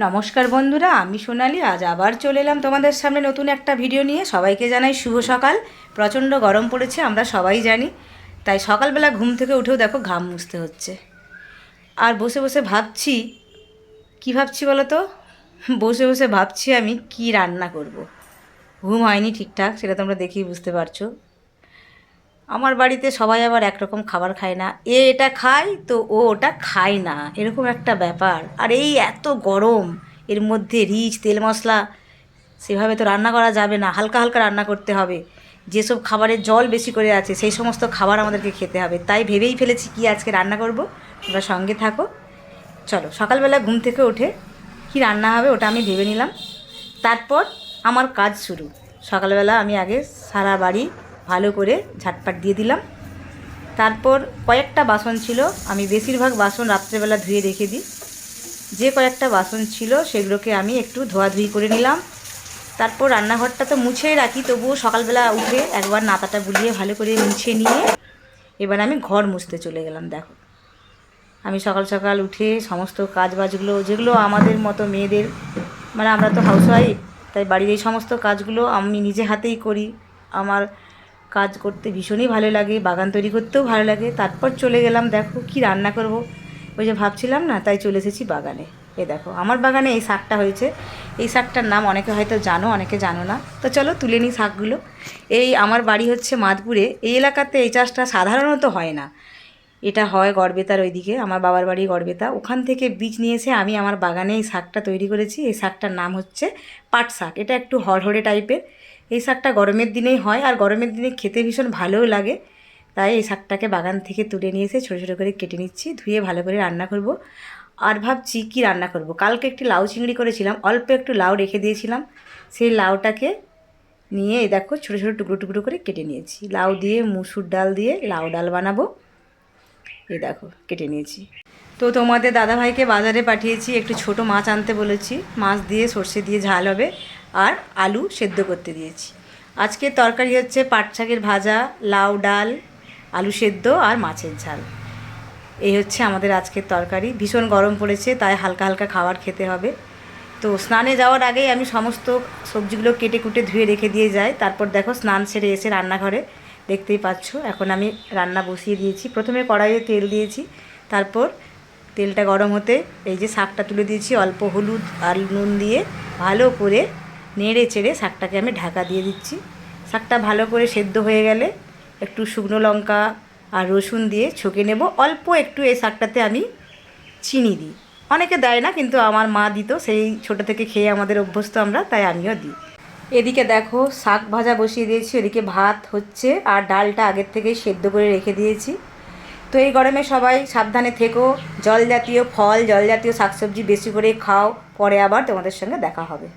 নমস্কার বন্ধুরা, আমি সোনালি। আজ আবার চলে এলাম তোমাদের সামনে নতুন একটা ভিডিও নিয়ে। সবাইকে জানাই শুভ সকাল। প্রচণ্ড গরম পড়েছে, আমরা সবাই জানি। তাই সকালবেলা ঘুম থেকে উঠেও দেখো ঘাম মুছতে হচ্ছে। আর বসে বসে ভাবছি, কি ভাবছি বলো তো? বসে বসে ভাবছি আমি কি রান্না করব। ঘুম হয়নি ঠিকঠাক, সেটা তোমরা দেখেই বুঝতে পারছো। আমার বাড়িতে সবাই আবার একরকম খাবার খায় না। এটা খায় তো ওটা খায় না, এরকম একটা ব্যাপার। আর এই এত গরম, এর মধ্যে রিচ তেল মশলা সেভাবে তো রান্না করা যাবে না, হালকা হালকা রান্না করতে হবে। যেসব খাবারের জল বেশি করে আছে সেই সমস্ত খাবার আমাদেরকে খেতে হবে। তাই ভেবেই ফেলেছি কি আজকে রান্না করব। তোমরা সঙ্গে থাকো। চলো, সকালবেলা ঘুম থেকে উঠে কি রান্না হবে ওটা আমি ভেবে নিলাম। তারপর আমার কাজ শুরু। সকালবেলা আমি আগে সারা বাড়ি ভালো করে ঝাঁটপাট দিয়ে দিলাম। তারপর কয়েকটা বাসন ছিল, আমি বেশিরভাগ বাসন রাত্রেবেলা ধুয়ে রেখে দিই। যে কয়েকটা বাসন ছিল সেগুলোকে আমি একটু ধোয়াধুয়ি করে নিলাম। তারপর রান্নাঘরটা তো মুছেই রাখি, তবুও সকালবেলা উঠে একবার নাতাটা বুলিয়ে ভালো করে মুছে নিয়ে এবার আমি ঘর মুছতে চলে গেলাম। দেখো, আমি সকাল সকাল উঠে সমস্ত কাজবাজগুলো যেগুলো আমাদের মতো মেয়েদের, মানে আমরা তো হাউসওয়াইফ, তাই বাড়ির এই সমস্ত কাজগুলো আমি নিজে হাতেই করি। আমার কাজ করতে ভীষণই ভালো লাগে, বাগান তৈরি করতেও ভালো লাগে। তারপর চলে গেলাম, দেখো কি রান্না করব। ওই যে ভাবছিলাম না, তাই চলে এসেছি বাগানে। এ দেখো, আমার বাগানে এই শাকটা হয়েছে। এই শাকটার নাম অনেকে হয়তো জানো, অনেকে জানো না। তো চলো তুলে নিই শাকগুলো। এই আমার বাড়ি হচ্ছে মাদপুরে। এই এলাকাতে এই চাষটা সাধারণত হয় না। এটা হয় গড়বেতার ওইদিকে, আমার বাবার বাড়ি গড়বেতা। ওখান থেকে বীজ নিয়ে এসে আমি আমার বাগানে এই শাকটা তৈরি করেছি। এই শাকটার নাম হচ্ছে পাট শাক। এটা একটু হড়হড়ে টাইপের। এই শাকটা গরমের দিনেই হয়, আর গরমের দিনে খেতে ভীষণ ভালোও লাগে। তাই এই শাকটাকে বাগান থেকে তুলে নিয়ে এসে ছোটো ছোটো করে কেটে নিচ্ছি, ধুয়ে ভালো করে রান্না করব। আর ভাবছি কি রান্না করব। কালকে একটি লাউ চিংড়ি করেছিলাম, অল্প একটু লাউ রেখে দিয়েছিলাম। সেই লাউটাকে নিয়ে এই দেখো ছোটো ছোটো টুকরো টুকরো করে কেটে নিয়েছি। লাউ দিয়ে মুসুর ডাল দিয়ে লাউ ডাল বানাবো। এই দেখো কেটে নিয়েছি। তো তোমাদের দাদাভাইকে বাজারে পাঠিয়েছি, একটু ছোট মাছ আনতে বলেছি। মাছ দিয়ে সর্ষে দিয়ে ঝাল হবে, আর আলু সেদ্ধ করতে দিয়েছি। আজকের তরকারি হচ্ছে পাট শাকের ভাজা, লাউ ডাল, আলু সেদ্ধ আর মাছের ঝাল। এই হচ্ছে আমাদের আজকের তরকারি। ভীষণ গরম পড়েছে, তাই হালকা হালকা খাবার খেতে হবে। তো স্নানে যাওয়ার আগেই আমি সমস্ত সবজিগুলো কেটে কুটে ধুয়ে রেখে দিয়ে যাই। তারপর দেখো স্নান সেরে এসে রান্নাঘরে দেখতেই পাচ্ছ এখন আমি রান্না বসিয়ে দিয়েছি। প্রথমে কড়াইয়ে তেল দিয়েছি, তারপর তেলটা গরম হতে এই যে শাকটা তুলে দিয়েছি, অল্প হলুদ আর নুন দিয়ে ভালো করে নেড়ে চেড়ে শাকটাকে আমি ঢাকা দিয়ে দিচ্ছি। শাকটা ভালো করে সেদ্ধ হয়ে গেলে একটু শুকনো লঙ্কা আর রসুন দিয়ে ছকে নেব। অল্প একটু এই শাকটাতে আমি চিনি দিই, অনেকে দেয় না, কিন্তু আমার মা দিত, সেই ছোটো থেকে খেয়ে আমাদের অভ্যস্ত আমরা, তাই আমিও দিই। এদিকে দেখো শাক ভাজা বসিয়ে দিয়েছি, এদিকে ভাত হচ্ছে, আর ডালটা আগের থেকেই সেদ্ধ করে রেখে দিয়েছি। তো এই গরমে সবাই সাবধানে থেকো, জল জাতীয় ফল, জল জাতীয় শাকসবজি বেশি করে খাও। পরে আবার তোমাদের সঙ্গে দেখা হবে।